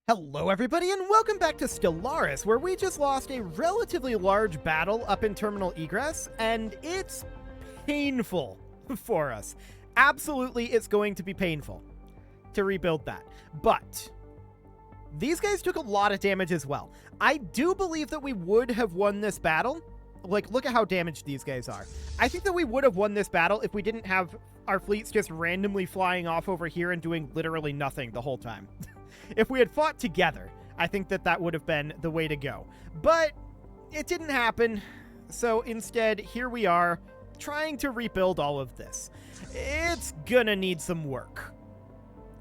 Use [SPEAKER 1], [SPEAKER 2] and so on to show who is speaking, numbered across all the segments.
[SPEAKER 1] Hello everybody and welcome back to Stellaris, where we just lost a relatively large battle up in Terminal Egress, and it's painful for us. Absolutely, it's going to be painful to rebuild that. But these guys took a lot of damage as well. I do believe that we would have won this battle. Like, look at how damaged these guys are. I think that we would have won this battle if we didn't have our fleets just randomly flying off over here and doing literally nothing the whole time. If we had fought together, I think that that would have been the way to go. But it didn't happen, so instead, here we are, trying to rebuild all of this. It's gonna need some work.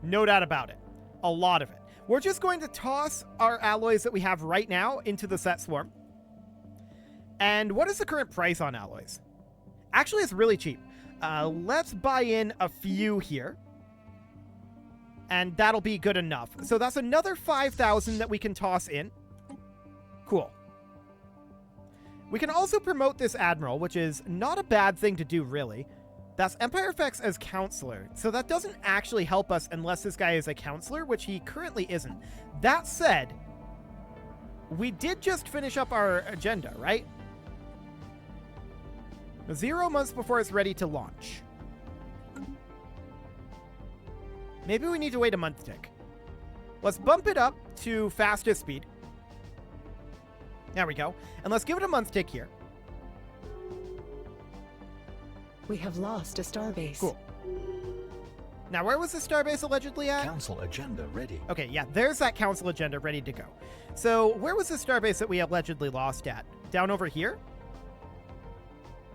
[SPEAKER 1] No doubt about it. A lot of it. We're just going to toss our alloys that we have right now into the set swarm. And what is the current price on alloys? Actually, it's really cheap. Let's buy in a few here. And that'll be good enough. So that's another 5,000 that we can toss in. Cool. We can also promote this admiral, which is not a bad thing to do, really. That's Empire Effects as counselor. So that doesn't actually help us unless this guy is a counselor, which he currently isn't. That said, we did just finish up our agenda, right? 0 months before it's ready to launch. Maybe we need to wait a month tick. Let's bump it up to fastest speed. There we go. And let's give it a month tick here.
[SPEAKER 2] We have lost a starbase.
[SPEAKER 1] Cool. Now, where was the starbase allegedly at?
[SPEAKER 3] Council agenda ready.
[SPEAKER 1] Okay, yeah, there's that council agenda ready to go. So, where was the starbase that we allegedly lost at? Down over here?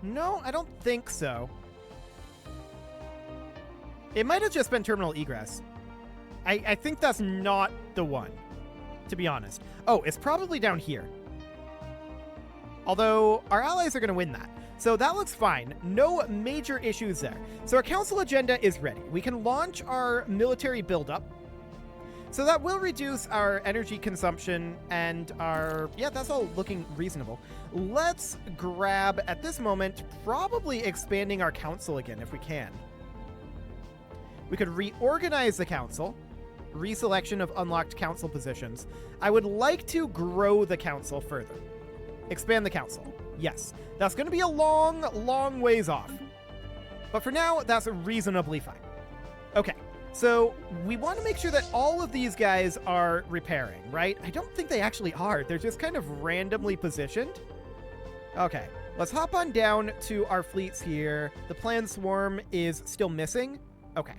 [SPEAKER 1] No, I don't think so. It might have just been Terminal Egress. I think that's not the one, to be honest. Oh, it's probably down here. Although, our allies are going to win that. So that looks fine. No major issues there. So our council agenda is ready. We can launch our military buildup. So that will reduce our energy consumption and our... Yeah, that's all looking reasonable. Let's grab, at this moment, probably expanding our council again if we can. We could reorganize the council. Reselection of unlocked council positions. I would like to grow the council further. Expand the council. Yes. That's going to be a long, long ways off. But for now, that's reasonably fine. Okay. So we want to make sure that all of these guys are repairing, right? I don't think they actually are. They're just kind of randomly positioned. Okay. Let's hop on down to our fleets here. The planned swarm is still missing. Okay.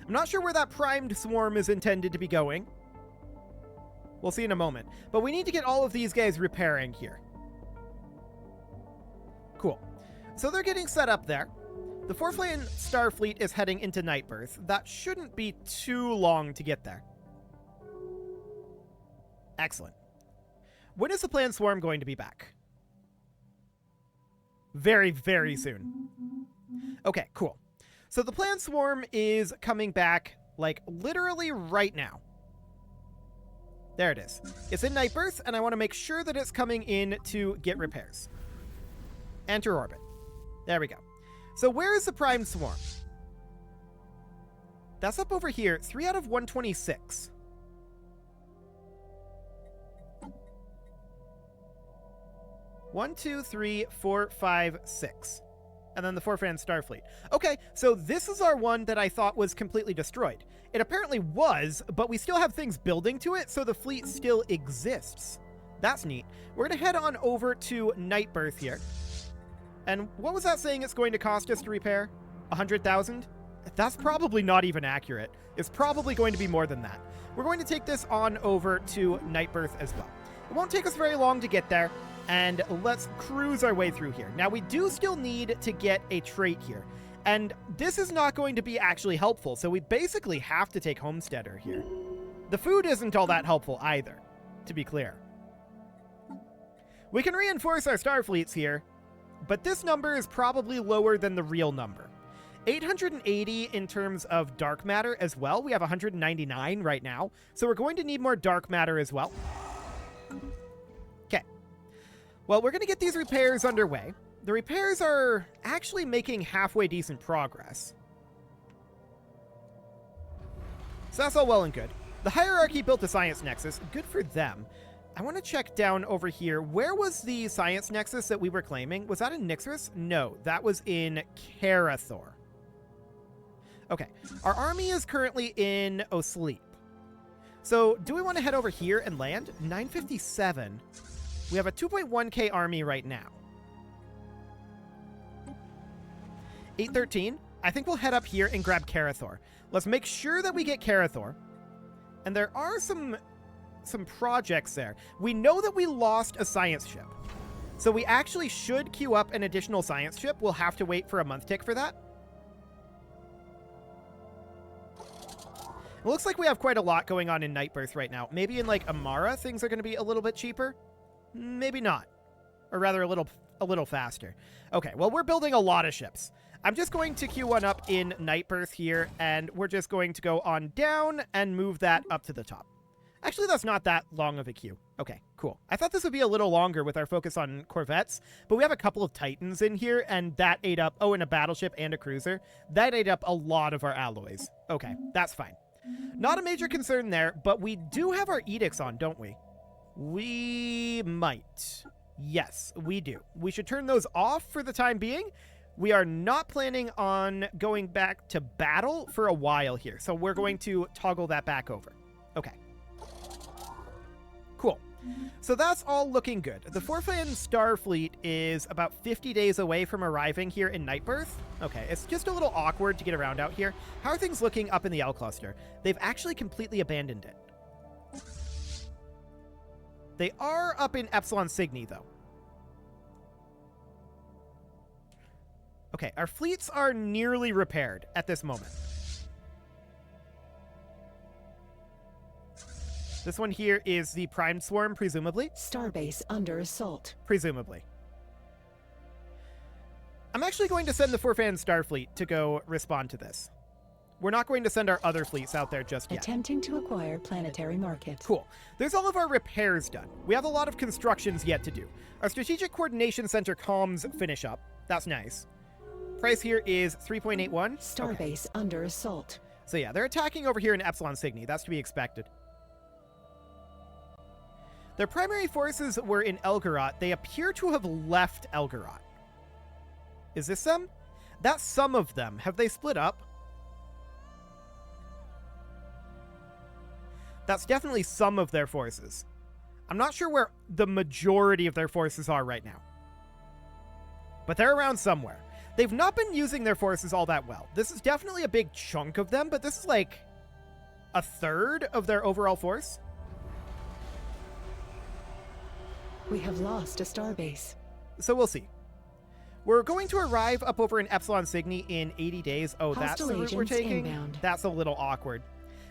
[SPEAKER 1] I'm not sure where that primed swarm is intended to be going. We'll see in a moment. But we need to get all of these guys repairing here. Cool. So they're getting set up there. The 4th Lane Starfleet is heading into Nightbirth. That shouldn't be too long to get there. Excellent. When is the planned swarm going to be back? Very, very soon. Okay, cool. So the planned swarm is coming back, like, literally right now. There it is. It's in Nightbirth, and I want to make sure that it's coming in to get repairs. Enter orbit. There we go. So where is the primed swarm? That's up over here. 3 out of 126. One, two, three, four, five, six. And then the 4th Lane Starfleet. Okay, so this is our one that I thought was completely destroyed. It apparently was, but we still have things building to it, so the fleet still exists. That's neat. We're going to head on over to Nightbirth here. And what was that saying it's going to cost us to repair? 100,000? That's probably not even accurate. It's probably going to be more than that. We're going to take this on over to Nightbirth as well. It won't take us very long to get there. And let's cruise our way through here. Now, we do still need to get a trait here. And this is not going to be actually helpful, so we basically have to take Homesteader here. The food isn't all that helpful either, to be clear. We can reinforce our Starfleets here, but this number is probably lower than the real number. 880 in terms of dark matter as well. We have 199 right now, so we're going to need more dark matter as well. Well, we're going to get these repairs underway. The repairs are actually making halfway decent progress. So that's all well and good. The hierarchy built the science nexus. Good for them. I want to check down over here. Where was the science nexus that we were claiming? Was that in Nixris? No, that was in Karathor. Okay, our army is currently in Osleep. So do we want to head over here and land? 957. We have a 2.1k army right now. 813. I think we'll head up here and grab Karathor. Let's make sure that we get Karathor. And there are some projects there. We know that we lost a science ship. So we actually should queue up an additional science ship. We'll have to wait for a month tick for that. It looks like we have quite a lot going on in Nightbirth right now. Maybe in, like, Amara, things are going to be a little bit cheaper. Maybe not. Or rather, a little faster. Okay, well, we're building a lot of ships. I'm just going to queue one up in Nightbirth here, and we're just going to go on down and move that up to the top. Actually, that's not that long of a queue. Okay, cool. I thought this would be a little longer with our focus on Corvettes, but we have a couple of Titans in here, and that ate up... Oh, and a battleship and a cruiser. That ate up a lot of our alloys. Okay, that's fine. Not a major concern there, but we do have our edicts on, don't we? We might. Yes, we do. We should turn those off for the time being. We are not planning on going back to battle for a while here, so we're going to toggle that back over. Okay. Cool. So that's all looking good. The Forfan Starfleet is about 50 days away from arriving here in Nightbirth. Okay, it's just a little awkward to get around out here. How are things looking up in the L cluster? They've actually completely abandoned it. They are up in Epsilon Cygni, though. Okay, our fleets are nearly repaired at this moment. This one here is the Primed Swarm, presumably.
[SPEAKER 2] Starbase under assault.
[SPEAKER 1] Presumably. I'm actually going to send the Forfan Starfleet to go respond to this. We're not going to send our other fleets out there just yet.
[SPEAKER 2] Attempting to acquire planetary market.
[SPEAKER 1] Cool. There's all of our repairs done. We have a lot of constructions yet to do. Our Strategic Coordination Center comms finish up. That's nice. Price here is 3.81.
[SPEAKER 2] Starbase under assault.
[SPEAKER 1] So yeah, they're attacking over here in Epsilon Cygni. That's to be expected. Their primary forces were in Elgarat. They appear to have left Elgarat. Is this them? That's some of them. Have they split up? That's definitely some of their forces. I'm not sure where the majority of their forces are right now. But they're around somewhere. They've not been using their forces all that well. This is definitely a big chunk of them, but this is like a third of their overall force.
[SPEAKER 2] We have lost a starbase.
[SPEAKER 1] So we'll see. We're going to arrive up over in Epsilon Cygni in 80 days. Oh, that's the route we're taking?
[SPEAKER 2] Inbound.
[SPEAKER 1] That's a little awkward.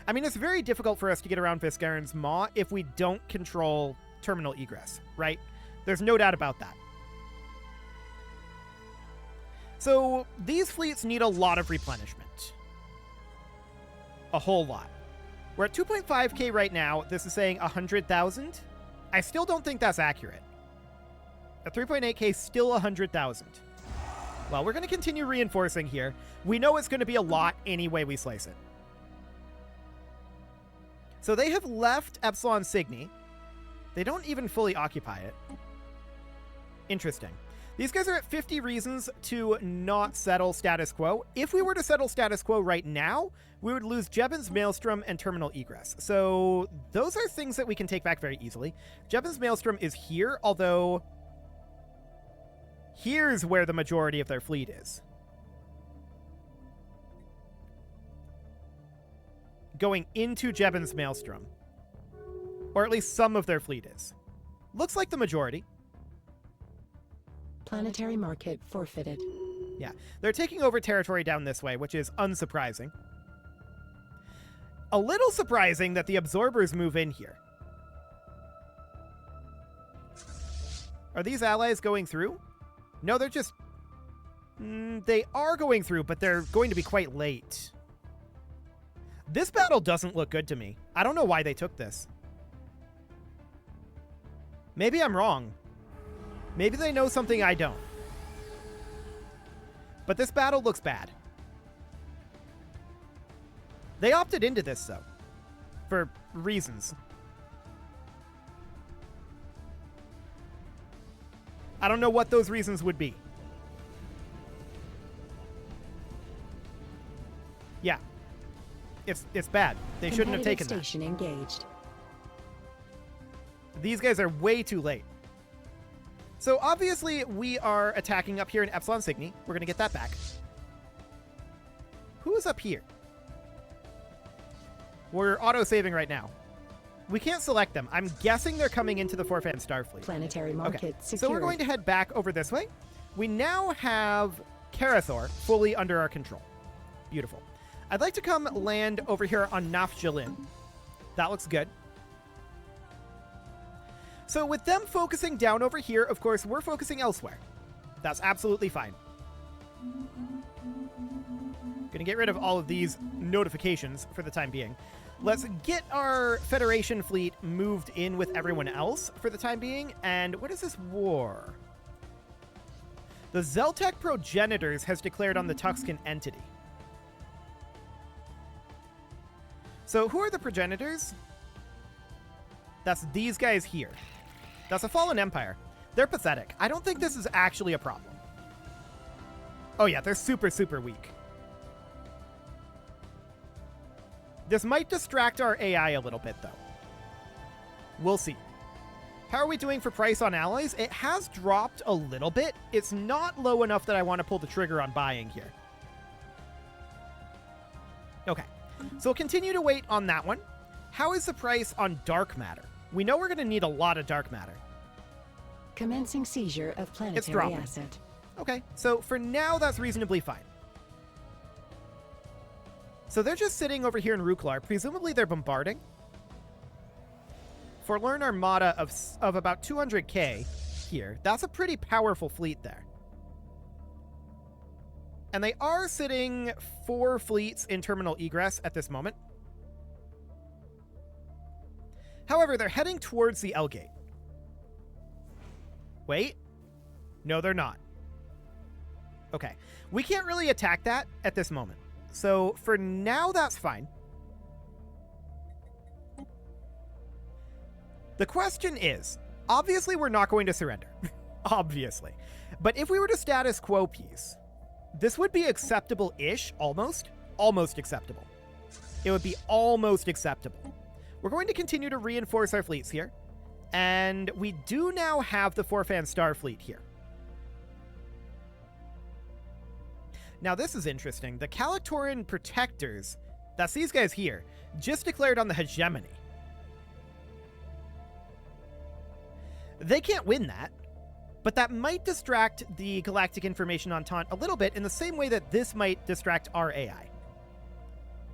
[SPEAKER 1] I mean, it's very difficult for us to get around Viscaran's Maw if we don't control terminal egress, right? There's no doubt about that. So these fleets need a lot of replenishment. A whole lot. We're at 2.5k right now. This is saying 100,000. I still don't think that's accurate. At 3.8k, still 100,000. Well, we're going to continue reinforcing here. We know it's going to be a lot any way we slice it. So they have left Epsilon Cygni. They don't even fully occupy it. Interesting. These guys are at 50 reasons to not settle status quo. If we were to settle status quo right now, we would lose Jebben's Maelstrom and terminal egress. So those are things that we can take back very easily. Jebben's Maelstrom is here, although here's where the majority of their fleet is. Going into Jebben's Maelstrom. Or at least some of their fleet is. Looks like the majority.
[SPEAKER 2] Planetary market forfeited.
[SPEAKER 1] Yeah, they're taking over territory down this way, which is unsurprising. A little surprising that the absorbers move in here. Are these allies going through? No, they're just... they are going through, but they're going to be quite late. This battle doesn't look good to me. I don't know why they took this. Maybe I'm wrong. Maybe they know something I don't. But this battle looks bad. They opted into this, though. for reasons. I don't know what those reasons would be. Yeah. It's bad. They shouldn't have taken that.
[SPEAKER 2] Station engaged.
[SPEAKER 1] These guys are way too late. So obviously we are attacking up here in Epsilon Cygni. We're going to get that back. Who is up here? We're auto-saving right now. We can't select them. I'm guessing they're coming into the Forfan Starfleet.
[SPEAKER 2] Planetary market secured.
[SPEAKER 1] So we're going to head back over this way. We now have Karathor fully under our control. Beautiful. I'd like to come land over here on Naf Jalin. That looks good. So with them focusing down over here, of course, we're focusing elsewhere. That's absolutely fine. Gonna get rid of all of these notifications for the time being. Let's get our Federation fleet moved in with everyone else for the time being. And what is this war? The Zeltec Progenitors has declared on the Tuxcan entity. So who are the Progenitors? That's these guys here. That's a fallen empire. They're pathetic. I don't think this is actually a problem. Oh yeah, they're super, super weak. This might distract our AI a little bit, though. We'll see. How are we doing for price on allies? It has dropped a little bit. It's not low enough that I want to pull the trigger on buying here. Okay, so we'll continue to wait on that one. How is the price on dark matter? We know we're going to need a lot of dark matter.
[SPEAKER 2] Commencing seizure of planetary
[SPEAKER 1] dropping.
[SPEAKER 2] asset.
[SPEAKER 1] Okay, so for now, that's reasonably fine. So they're just sitting over here in Ruklar. Presumably they're bombarding. Forlorn Armada of about 200k here. That's a pretty powerful fleet there. And they are sitting 4 fleets in terminal egress at this moment. However, they're heading towards the L gate. Wait. No, they're not. Okay. We can't really attack that at this moment. So for now, that's fine. The question is, obviously we're not going to surrender. Obviously. But if we were to status quo peace, this would be acceptable-ish, almost. Almost acceptable. It would be almost acceptable. We're going to continue to reinforce our fleets here. And we do now have the Forfan Starfleet here. Now this is interesting. The Calactoran Protectors, that's these guys here, just declared on the hegemony. They can't win that, but that might distract the Galactic Information Entente a little bit in the same way that this might distract our AI.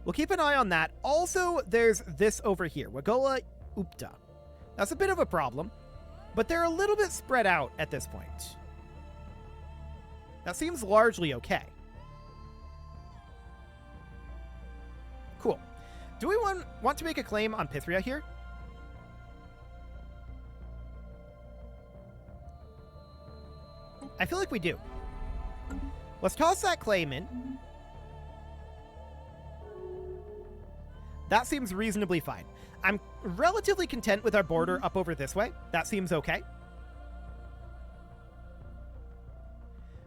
[SPEAKER 1] We'll keep an eye on that. Also, there's this over here, Wagola Upta. That's a bit of a problem, but they're a little bit spread out at this point. That seems largely okay. Cool. Do we want to make a claim on Pythria here? I feel like we do. Let's toss that claim in. That seems reasonably fine. I'm relatively content with our border up over this way. That seems okay.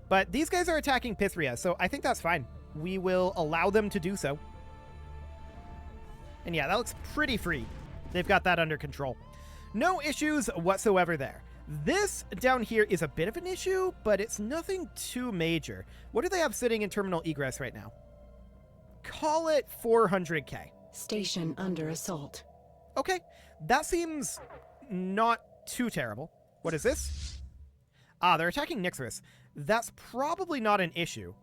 [SPEAKER 1] But these guys are attacking Pythria, so I think that's fine. We will allow them to do so. And yeah, that looks pretty free. They've got that under control. No issues whatsoever there. This down here is a bit of an issue, but it's nothing too major. What do they have sitting in terminal egress right now? Call it 400k.
[SPEAKER 2] Station under assault.
[SPEAKER 1] Okay, that seems not too terrible. What is this? Ah, they're attacking Nixorus. That's probably not an issue.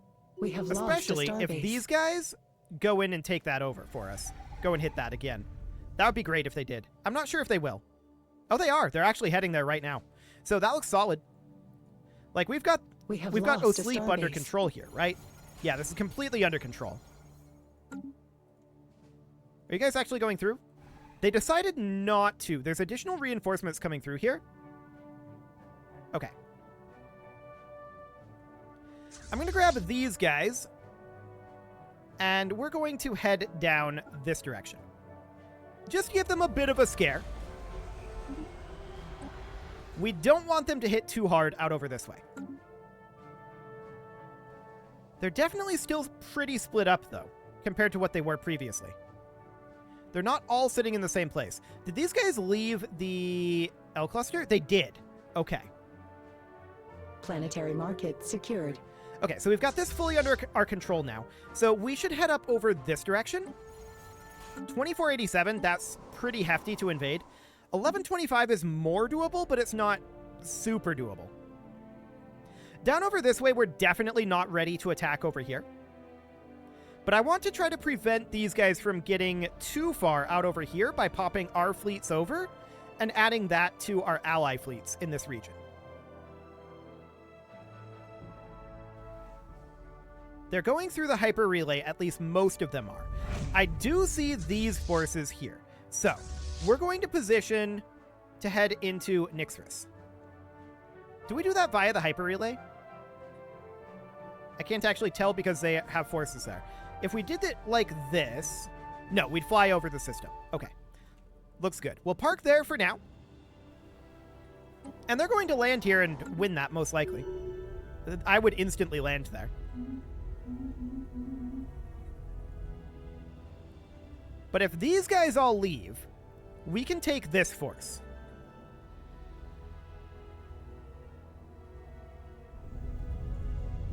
[SPEAKER 2] We have
[SPEAKER 1] especially
[SPEAKER 2] lost a
[SPEAKER 1] if
[SPEAKER 2] starbase.
[SPEAKER 1] these guys go in and take that over for us. Go and hit that again. That would be great if they did. I'm not sure if they will. Oh, they are. They're actually heading there right now. So that looks solid. Like we've got Osleep under control here, right? Yeah, this is completely under control. Are you guys actually going through? They decided not to. There's additional reinforcements coming through here. Okay. I'm going to grab these guys. And we're going to head down this direction. Just give them a bit of a scare. We don't want them to hit too hard out over this way. They're definitely still pretty split up, though, compared to what they were previously. They're not all sitting in the same place. Did these guys leave the L cluster? They did. Okay.
[SPEAKER 2] Planetary market secured.
[SPEAKER 1] Okay, so we've got this fully under our control now. So we should head up over this direction. 2487, that's pretty hefty to invade. 1125 is more doable, but it's not super doable. Down over this way, we're definitely not ready to attack over here. But I want to try to prevent these guys from getting too far out over here by popping our fleets over and adding that to our ally fleets in this region. They're going through the hyper relay, at least most of them are. I do see these forces here. So, we're going to position to head into Nyxris. Do we do that via the hyper relay? I can't actually tell because they have forces there. If we did it like this, no, we'd fly over the system. Okay. Looks good. We'll park there for now. And they're going to land here and win that, most likely. I would instantly land there. But if these guys all leave, we can take this force.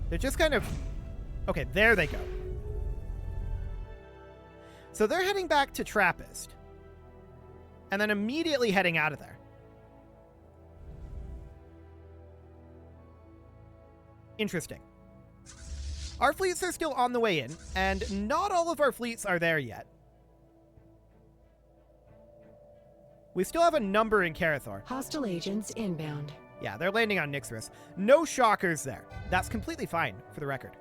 [SPEAKER 1] They're just kind of... Okay, there they go. So they're heading back to Trappist. And then immediately heading out of there. Interesting. Our fleets are still on the way in, and not all of our fleets are there yet. We still have a number in Karathor.
[SPEAKER 2] Hostile agents inbound.
[SPEAKER 1] Yeah, they're landing on Nyxris. No shockers there. That's completely fine, for the record.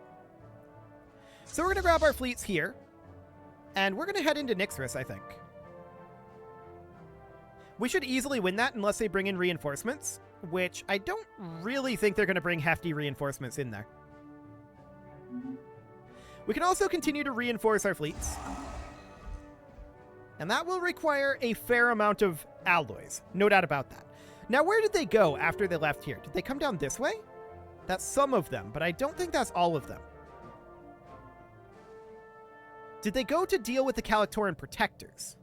[SPEAKER 1] So we're going to grab our fleets here, and we're going to head into Nyxris, I think. We should easily win that unless they bring in reinforcements, which I don't really think they're going to bring hefty reinforcements in there. We can also continue to reinforce our fleets. And that will require a fair amount of alloys. No doubt about that. Now, where did they go after they left here? Did they come down this way? That's some of them, but I don't think that's all of them. Did they go to deal with the Calictoran protectors,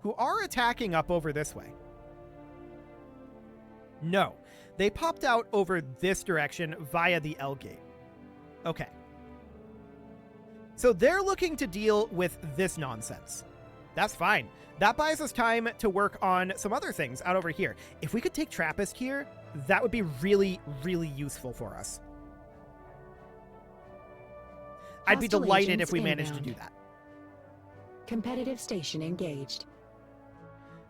[SPEAKER 1] who are attacking up over this way? No. They popped out over this direction via the L gate. Okay. So they're looking to deal with this nonsense. That's fine. That buys us time to work on some other things out over here. If we could take Trappist here, that would be really, really useful for us. I'd be delighted if we managed to do that.
[SPEAKER 2] Competitive station engaged.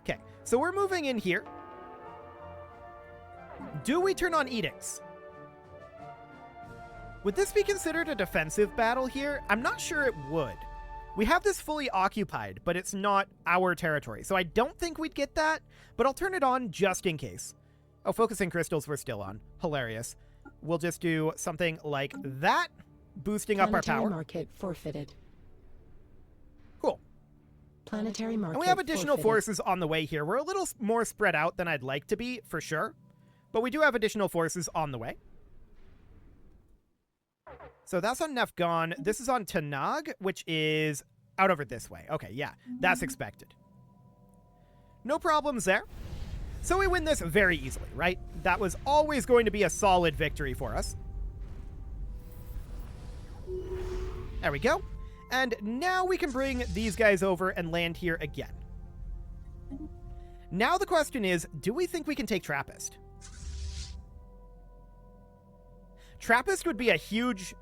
[SPEAKER 1] Okay, so we're moving in here. Do we turn on edicts? Would this be considered a defensive battle here? I'm not sure it would. We have this fully occupied, but it's not our territory, so I don't think we'd get that, but I'll turn it on just in case. Oh, focusing crystals we're still on. Hilarious. We'll just do something like that, boosting up our power.
[SPEAKER 2] Planetary market forfeited.
[SPEAKER 1] Cool.
[SPEAKER 2] Planetary market
[SPEAKER 1] And we have additional
[SPEAKER 2] forfeited.
[SPEAKER 1] forces on the way here. We're a little more spread out than I'd like to be, for sure, but we do have additional forces on the way. So that's on Nefgon. This is on Tanag, which is out over this way. Okay, yeah, that's expected. No problems there. So we win this very easily, right? That was always going to be a solid victory for us. There we go. And now we can bring these guys over and land here again. Now the question is, do we think we can take Trappist? Trappist would be a huge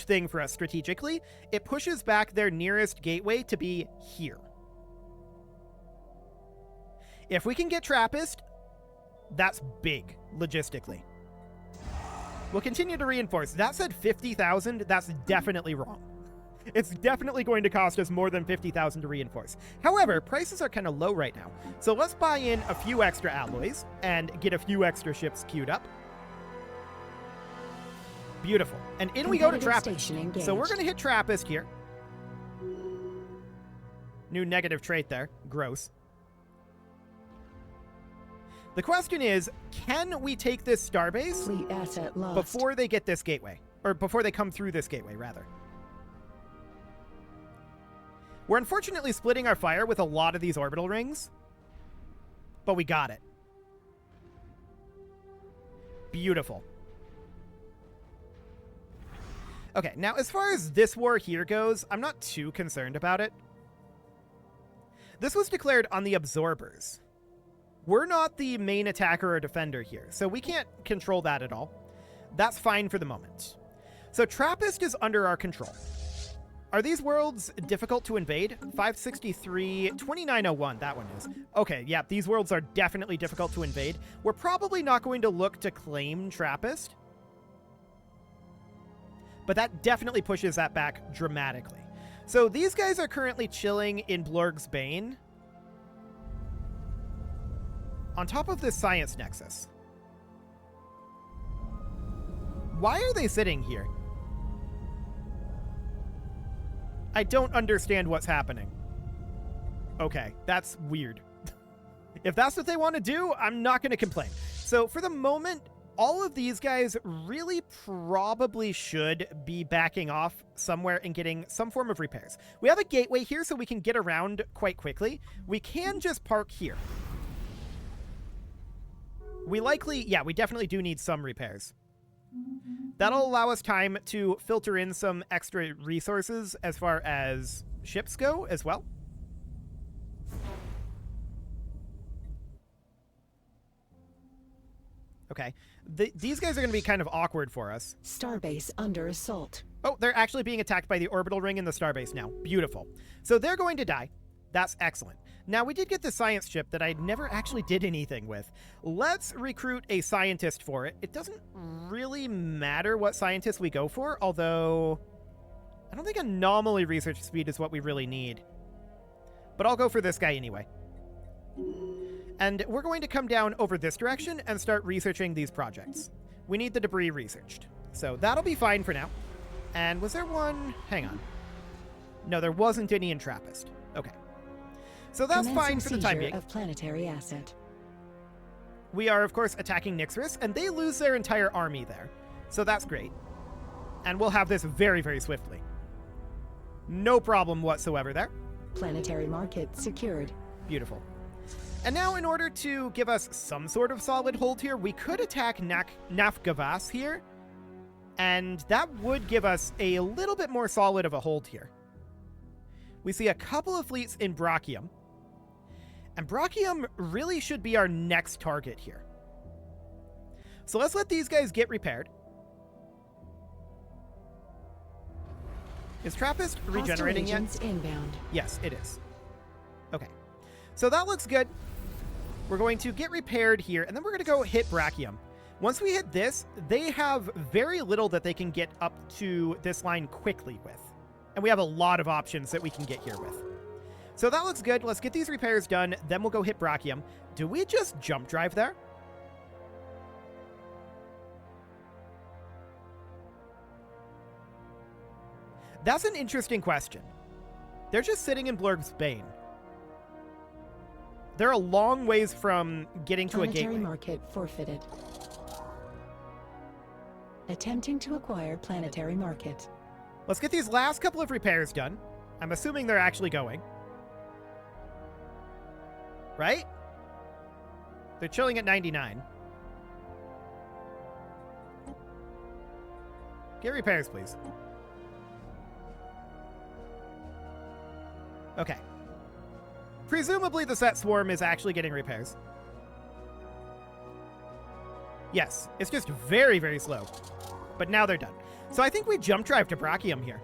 [SPEAKER 1] thing for us strategically. It pushes back their nearest gateway to be here. If we can get Trappist, that's big, logistically. We'll continue to reinforce. That said 50,000, that's definitely wrong. It's definitely going to cost us more than 50,000 to reinforce. However, prices are kind of low right now. So let's buy in a few extra alloys and get a few extra ships queued up. Beautiful. And in we go to Trappist. So we're going to hit Trappist here. New negative trait there. Gross. The question is, can we take this starbase
[SPEAKER 2] Fleet asset lost.
[SPEAKER 1] before they get this gateway? Or before they come through this gateway, rather. We're unfortunately splitting our fire with a lot of these orbital rings, but we got it. Beautiful. Okay, now as far as this war here goes, I'm not too concerned about it. This was declared on the absorbers. We're not the main attacker or defender here, so we can't control that at all. That's fine for the moment. So Trappist is under our control. Are these worlds difficult to invade? 563, 2901, that one is. Okay, yeah, these worlds are definitely difficult to invade. We're probably not going to look to claim Trappist, but that definitely pushes that back dramatically. So these guys are currently chilling in Blorg's Bane on top of this science nexus. Why are they sitting here? I don't understand what's happening. Okay, that's weird. If that's what they want to do, I'm not going to complain. So for the moment, all of these guys really probably should be backing off somewhere and getting some form of repairs. We have a gateway here so we can get around quite quickly. We can just park here. We definitely do need some repairs. That'll allow us time to filter in some extra resources as far as ships go as well. Okay. These guys are going to be kind of awkward for us.
[SPEAKER 2] Starbase under assault.
[SPEAKER 1] Oh, they're actually being attacked by the orbital ring in the starbase now. Beautiful. So they're going to die. That's excellent. Now, we did get the science chip that I never actually did anything with. Let's recruit a scientist for it. It doesn't really matter what scientist we go for, although I don't think anomaly research speed is what we really need. But I'll go for this guy anyway. And we're going to come down over this direction and start researching these projects. We need the debris researched. So that'll be fine for now. And was there one? Hang on. No, there wasn't any in Trappist. Okay. So that's fine for the time being.
[SPEAKER 2] Of planetary asset.
[SPEAKER 1] We are, of course, attacking Nyxris, and they lose their entire army there. So that's great. And we'll have this very, very swiftly. No problem whatsoever there.
[SPEAKER 2] Planetary market secured.
[SPEAKER 1] Beautiful. And now, in order to give us some sort of solid hold here, we could attack Nafgavas here, and that would give us a little bit more solid of a hold here. We see a couple of fleets in Brachium, and Brachium really should be our next target here. So let's let these guys get repaired. Is Trappist regenerating yet?
[SPEAKER 2] Inbound.
[SPEAKER 1] Yes, it is. Okay. So that looks good. We're going to get repaired here, and then we're going to go hit Brachium. Once we hit this, they have very little that they can get up to this line quickly with. And we have a lot of options that we can get here with. So that looks good. Let's get these repairs done, then we'll go hit Brachium. Do we just jump drive there? That's an interesting question. They're just sitting in Blorg's Bane. They're a long ways from getting to a gateway.
[SPEAKER 2] Planetary market forfeited. Attempting to acquire planetary market.
[SPEAKER 1] Let's get these last couple of repairs done. I'm assuming they're actually going. Right? They're chilling at 99. Get repairs, please. Okay. Presumably the set swarm is actually getting repairs. Yes, it's just very, very slow. But now they're done. So I think we jump drive to Brachium here.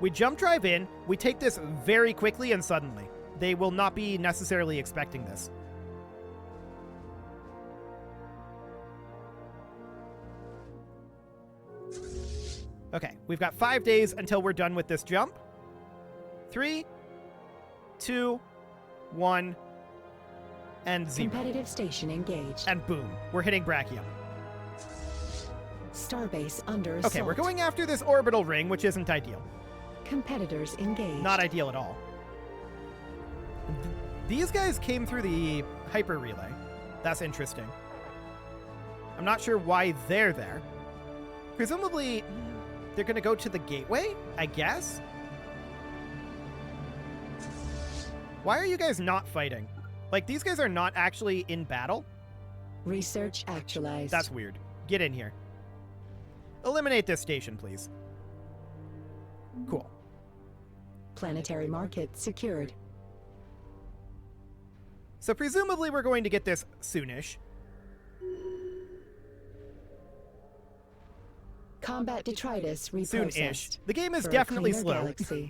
[SPEAKER 1] We jump drive in, we take this very quickly and suddenly. They will not be necessarily expecting this. Okay, we've got 5 days until we're done with this jump. 3, 2, 1, and 0.
[SPEAKER 2] Competitive station engaged.
[SPEAKER 1] And boom, we're hitting Brachium.
[SPEAKER 2] Starbase under assault.
[SPEAKER 1] Okay, we're going after this orbital ring, which isn't ideal.
[SPEAKER 2] Competitors engaged.
[SPEAKER 1] Not ideal at all. These guys came through the hyper relay. That's interesting. I'm not sure why they're there. Presumably, they're going to go to the gateway, I guess? Why are you guys not fighting? Like, these guys are not actually in battle?
[SPEAKER 2] Research actualized.
[SPEAKER 1] That's weird. Get in here. Eliminate this station, please. Cool.
[SPEAKER 2] Planetary market secured.
[SPEAKER 1] So presumably we're going to get this soonish.
[SPEAKER 2] Combat detritus reprocessed.
[SPEAKER 1] Soon-ish. The game is
[SPEAKER 2] for a
[SPEAKER 1] definitely
[SPEAKER 2] cleaner
[SPEAKER 1] slow.
[SPEAKER 2] Galaxy.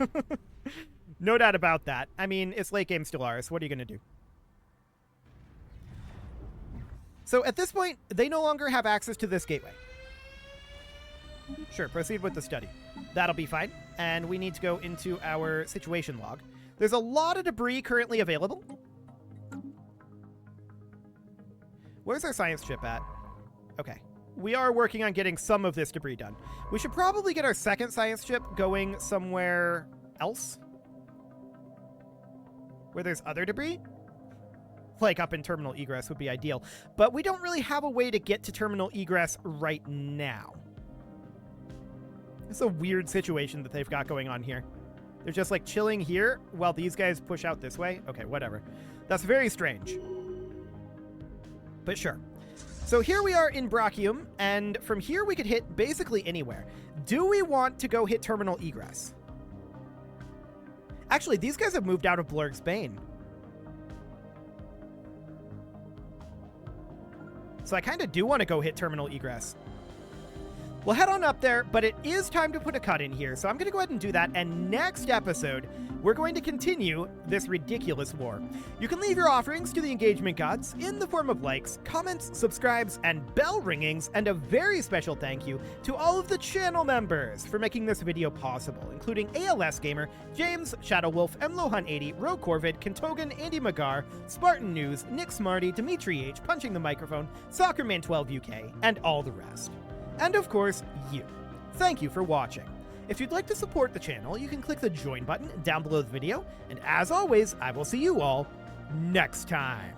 [SPEAKER 1] No doubt about that. I mean, it's late game Stellaris. What are you going to do? So at this point, they no longer have access to this gateway. Sure, proceed with the study. That'll be fine. And we need to go into our situation log. There's a lot of debris currently available. Where's our science chip at? Okay. We are working on getting some of this debris done. We should probably get our second science chip going somewhere else. Where there's other debris. Like up in terminal egress would be ideal. But we don't really have a way to get to terminal egress right now. It's a weird situation that they've got going on here. They're just like chilling here while these guys push out this way. Okay, whatever. That's very strange. But sure. So here we are in Brachium, and from here we could hit basically anywhere. Do we want to go hit terminal egress? Actually, these guys have moved out of Blurg's Bane. So I kind of do want to go hit terminal egress. We'll head on up there, but it is time to put a cut in here, so I'm going to go ahead and do that, and next episode, we're going to continue this ridiculous war. You can leave your offerings to the engagement gods in the form of likes, comments, subscribes, and bell ringings, and a very special thank you to all of the channel members for making this video possible, including ALS Gamer, James, Shadowwolf, MLohan80, Roe Corvid, Kentogan, Andy Magar, Spartan News, Nick Smarty, Dimitri H, Punching the Microphone, Soccerman12 UK, and all the rest. And of course, you. Thank you for watching. If you'd like to support the channel, you can click the join button down below the video, and as always, I will see you all next time.